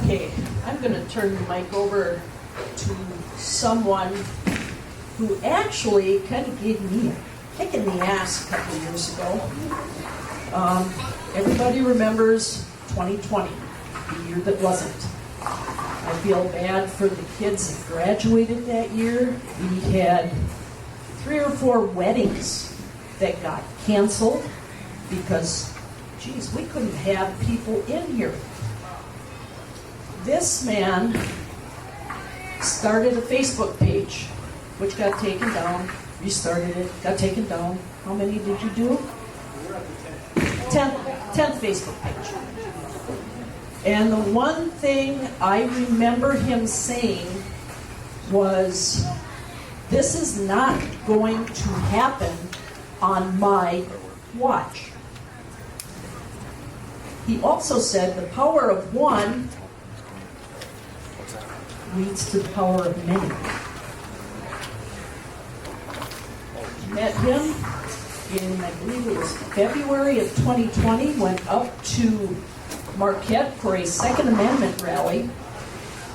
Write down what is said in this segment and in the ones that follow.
Okay, I'm going to turn the mic over to someone who actually kind of gave me a kick in the ass a couple of years ago. Everybody remembers 2020, the year that wasn't. I feel bad for the kids that graduated that year. We had 3 or 4 weddings that got canceled because, geez, we couldn't have people in here. This man started a Facebook page, which got taken down, restarted it, got taken down. How many did you do? 10th Facebook page. And the one thing I remember him saying was, this is not going to happen on my watch. He also said the power of one leads to the power of many. Met him in, I believe it was February of 2020, went up to Marquette for a Second Amendment rally.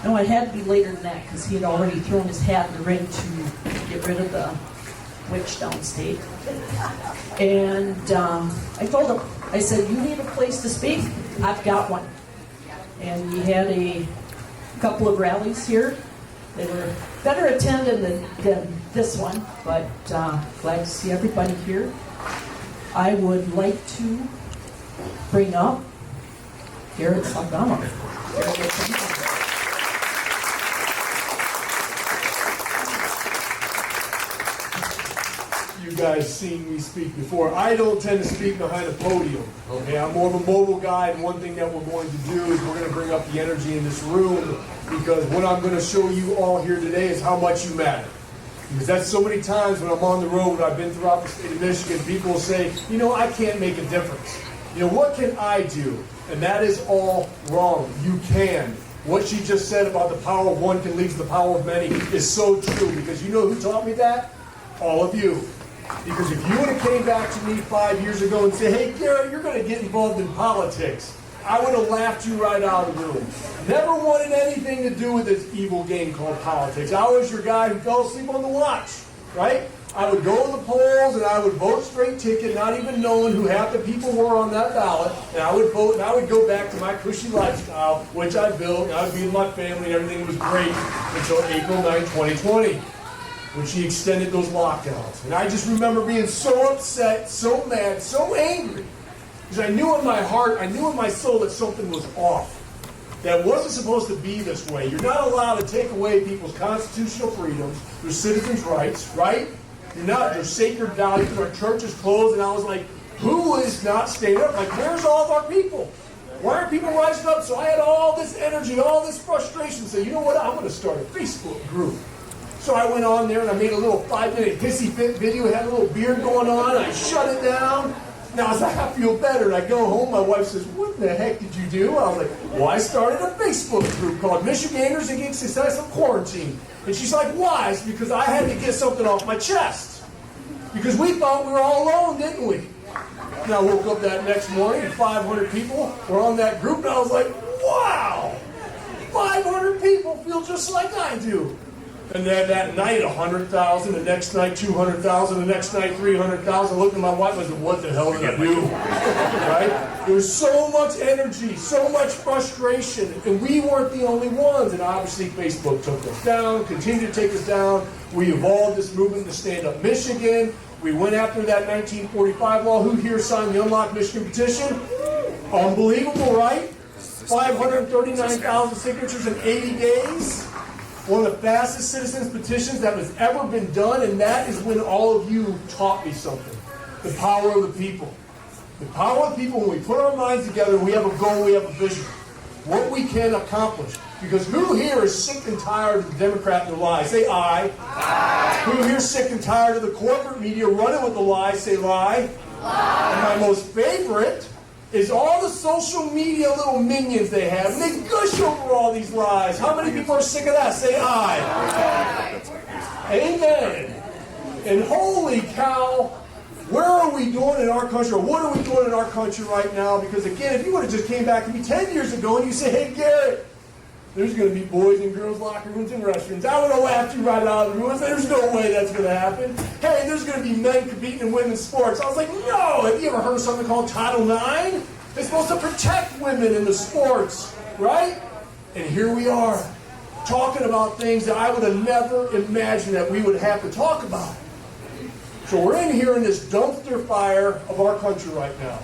No, it had to be later than that because he had already thrown his hat in the ring to get rid of the witch downstate. And I told him, I said, you need a place to speak? I've got one. And he had a couple of rallies here. They were better attended than this one, but glad to see everybody here. I would like to bring up Garrett Saldama. You guys seen me speak before. I don't tend to speak behind a podium. Okay, I'm more of a mobile guy, and one thing that we're going to do is we're going to bring up the energy in this room, because what I'm going to show you all here today is how much you matter. Because that's so many times when I'm on the road, I've been throughout the state of Michigan, people will say, you know, I can't make a difference. You know, what can I do? And that is all wrong. You can. What she just said about the power of one can lead to the power of many is so true, because you know who taught me that? All of you. Because if you would have came back to me 5 years ago and said, hey, Garrett, you're going to get involved in politics, I would have laughed you right out of the room. Never wanted anything to do with this evil game called politics. I was your guy who fell asleep on the watch, right? I would go to the polls and I would vote straight ticket, not even knowing who half the people were on that ballot, and I would vote, and I would go back to my cushy lifestyle, which I built, and I would be with my family, and everything was great until April 9, 2020. When she extended those lockdowns. And I just remember being so upset, so mad, so angry. Because I knew in my heart, I knew in my soul that something was off. That it wasn't supposed to be this way. You're not allowed to take away people's constitutional freedoms, their citizens' rights, right? You're not, their sacred values, our church is closed, and I was like, who is not staying up? Like, where's all of our people? Why aren't people rising up? So I had all this energy, all this frustration. So you know what? I'm going to start a Facebook group. So I went on there and I made a little 5-minute hissy fit video. It had a little beard going on. I shut it down. Now I was like, I feel better. And I go home. My wife says, what the heck did you do? I was like, well, I started a Facebook group called Michiganders Against Successful Quarantine. And she's like, why? It's because I had to get something off my chest. Because we thought we were all alone, didn't we? And I woke up that next morning and 500 people were on that group. And I was like, wow, 500 people feel just like I do. And then that night, 100,000. The next night, 200,000. The next night, 300,000. Looked at my wife and said, what the hell did I do? Right? There was so much energy, so much frustration, and we weren't the only ones. And obviously, Facebook took us down, continued to take us down. We evolved this movement to stand up Michigan. We went after that 1945 law. Who here signed the Unlock Michigan petition? Unbelievable, right? 539,000 signatures in 80 days. One of the fastest citizens petitions that has ever been done, and that is when all of you taught me something. The power of the people. The power of the people, when we put our minds together, we have a goal, we have a vision. What we can accomplish. Because who here is sick and tired of the Democrat and the lies? Say aye. Aye. Who here is sick and tired of the corporate media running with the lies? Say lie. Lie. And my most favorite is all the social media little minions they have, and they gush over all these lies. How many people are sick of that? Say aye. Amen. And holy cow, where are we doing in our country, or what are we doing in our country right now? Because again, if you would have just came back to me 10 years ago and you say, hey Garrett, there's going to be boys and girls locker rooms and restrooms. I would have laughed you right out of the room. I said, there's no way that's going to happen. Hey, there's going to be men competing in women's sports. I was like, no. Have you ever heard of something called Title IX? It's supposed to protect women in the sports, right? And here we are, talking about things that I would have never imagined that we would have to talk about. So we're in here in this dumpster fire of our country right now.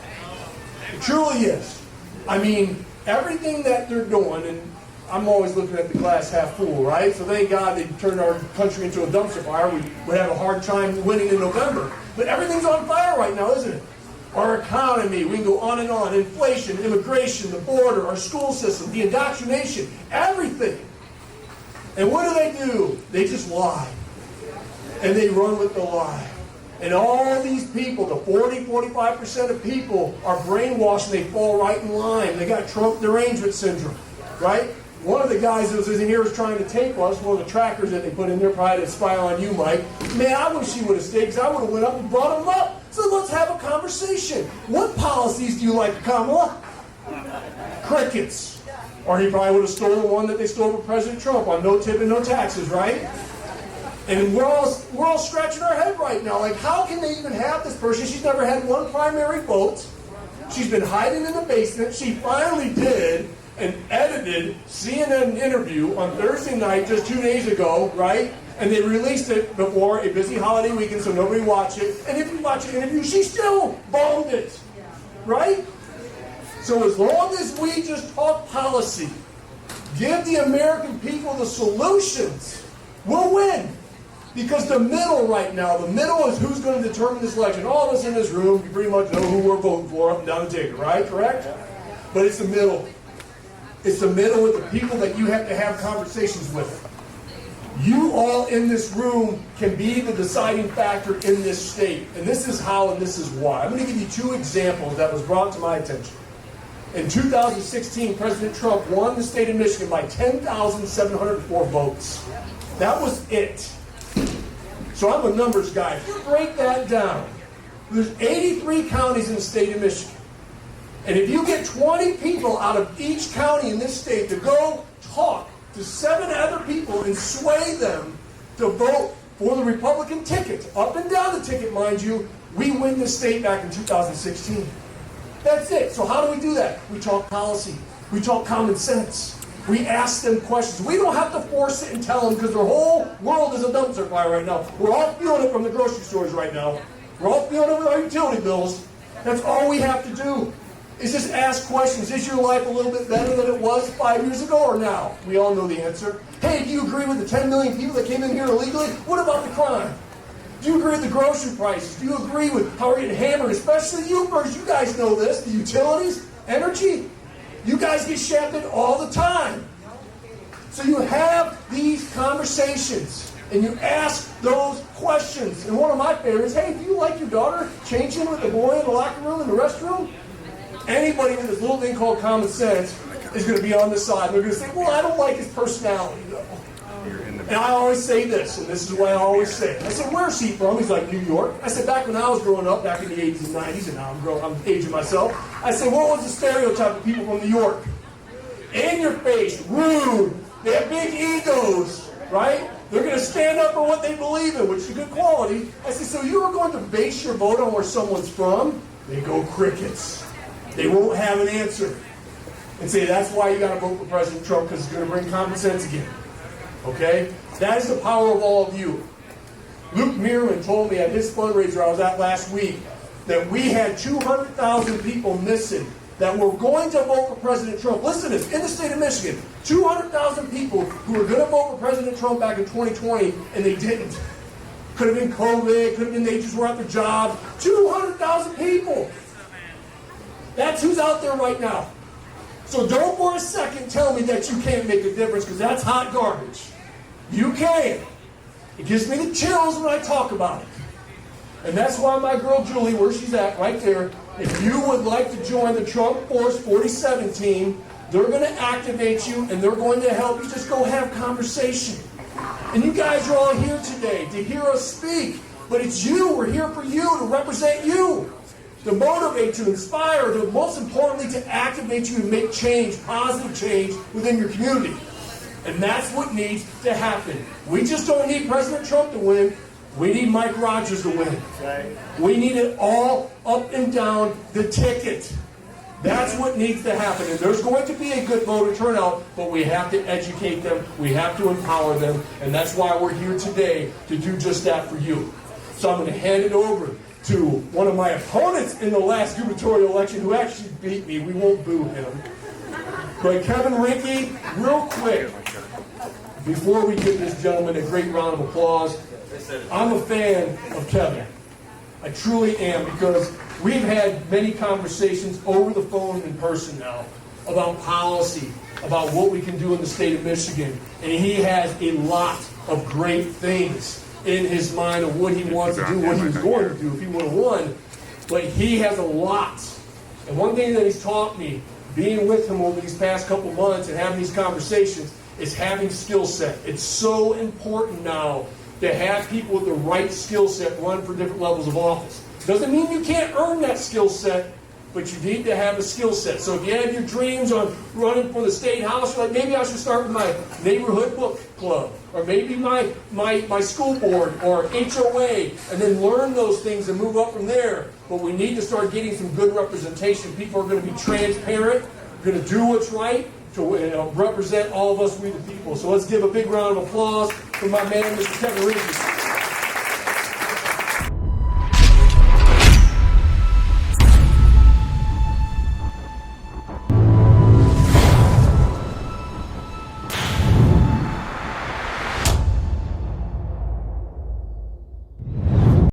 It truly is. I mean, everything that they're doing, and I'm always looking at the glass half full, right? So thank God they turned our country into a dumpster fire. We would have a hard time winning in November. But everything's on fire right now, isn't it? Our economy, we can go on and on. Inflation, immigration, the border, our school system, the indoctrination, everything. And what do? They just lie. And they run with the lie. And all these people, the 40-45% of people are brainwashed and they fall right in line. They got Trump derangement syndrome, right? One of the guys that was in here was trying to tape us, one of the trackers that they put in there, probably to spy on you, Mike. Man, I wish he would have stayed, because I would have went up and brought him up. So let's have a conversation. What policies do you like, Kamala? Crickets. Or he probably would have stolen one that they stole from President Trump on no tip and no taxes, right? And we're all scratching our head right now. Like, how can they even have this person? She's never had one primary vote. She's been hiding in the basement. She finally did an edited CNN interview on Thursday night, just 2 days ago, right? And they released it before a busy holiday weekend, so nobody watched it. And if you watch the interview, she still bombed it, right? So as long as we just talk policy, give the American people the solutions, we'll win. Because the middle right now, the middle is who's going to determine this election. All of us in this room, you pretty much know who we're voting for up and down the ticket, right? Correct? But it's the middle. It's the middle with the people that you have to have conversations with. You all in this room can be the deciding factor in this state. And this is how and this is why. I'm going to give you 2 examples that was brought to my attention. In 2016, President Trump won the state of Michigan by 10,704 votes. That was it. So I'm a numbers guy. If you break that down, there's 83 counties in the state of Michigan. And if you get 20 people out of each county in this state to go talk to 7 other people and sway them to vote for the Republican ticket, up and down the ticket, mind you, we win this state back in 2016. That's it. So how do we do that? We talk policy. We talk common sense. We ask them questions. We don't have to force it and tell them, because their whole world is a dumpster fire right now. We're all feeling it from the grocery stores right now. We're all feeling it with our utility bills. That's all we have to do. Is just ask questions. Is your life a little bit better than it was 5 years ago or now? We all know the answer. Hey, do you agree with the 10 million people that came in here illegally? What about the crime? Do you agree with the grocery prices? Do you agree with how we're getting hammered? Especially you first. You guys know this. The utilities, energy. You guys get shafted all the time. So you have these conversations and you ask those questions. And one of my favorites, hey, do you like your daughter changing with the boy in the locker room, in the restroom? Anybody with this little thing called common sense is going to be on the side. They're going to say, well, I don't like his personality, though. And I always say this, and this is what I always say. I said, where's he from? He's like, New York. I said, back when I was growing up, back in the 80s and 90s, and now I'm aging myself, I said, what was the stereotype of people from New York? In your face, rude, they have big egos, right? They're going to stand up for what they believe in, which is a good quality. I said, so you are going to base your vote on where someone's from? They go crickets. They won't have an answer. And say, that's why you got to vote for President Trump, because it's going to bring common sense again. Okay? That is the power of all of you. Luke Meerman told me at his fundraiser I was at last week that we had 200,000 people missing that were going to vote for President Trump. Listen to this, in the state of Michigan, 200,000 people who were going to vote for President Trump back in 2020, and they didn't. Could have been COVID, could have been they just were at their job. 200,000 people. That's who's out there right now. So don't for a second tell me that you can't make a difference, because that's hot garbage. You can. It gives me the chills when I talk about it. And that's why my girl Julie, where she's at, right there, if you would like to join the Trump Force 47 team, they're going to activate you and they're going to help you just go have conversation. And you guys are all here today to hear us speak. But it's you. We're here for you, to represent you. To motivate, to inspire, to most importantly, to activate you and make change, positive change within your community. And that's what needs to happen. We just don't need President Trump to win. We need Mike Rogers to win. We need it all up and down the ticket. That's what needs to happen. And there's going to be a good voter turnout, but we have to educate them. We have to empower them. And that's why we're here today, to do just that for you. So I'm going to hand it over to one of my opponents in the last gubernatorial election, who actually beat me. We won't boo him. But Kevin Rinke, real quick, before we give this gentleman a great round of applause, I'm a fan of Kevin. I truly am, because we've had many conversations over the phone and in person now about policy, about what we can do in the state of Michigan. And he has a lot of great things in his mind of what he wants to do, what he was going to do if he would have won. But he has a lot. And one thing that he's taught me, being with him over these past couple months and having these conversations, is having skill set. It's so important now to have people with the right skill set run for different levels of office. Doesn't mean you can't earn that skill set, but you need to have a skill set. So if you have your dreams on running for the state house, you're like, maybe I should start with my neighborhood book club, or maybe my school board, or HOA, and then learn those things and move up from there. But we need to start getting some good representation. People are going to be transparent, going to do what's right, to represent all of us, we the people. So let's give a big round of applause for my man, Mr. Kevin Rinke.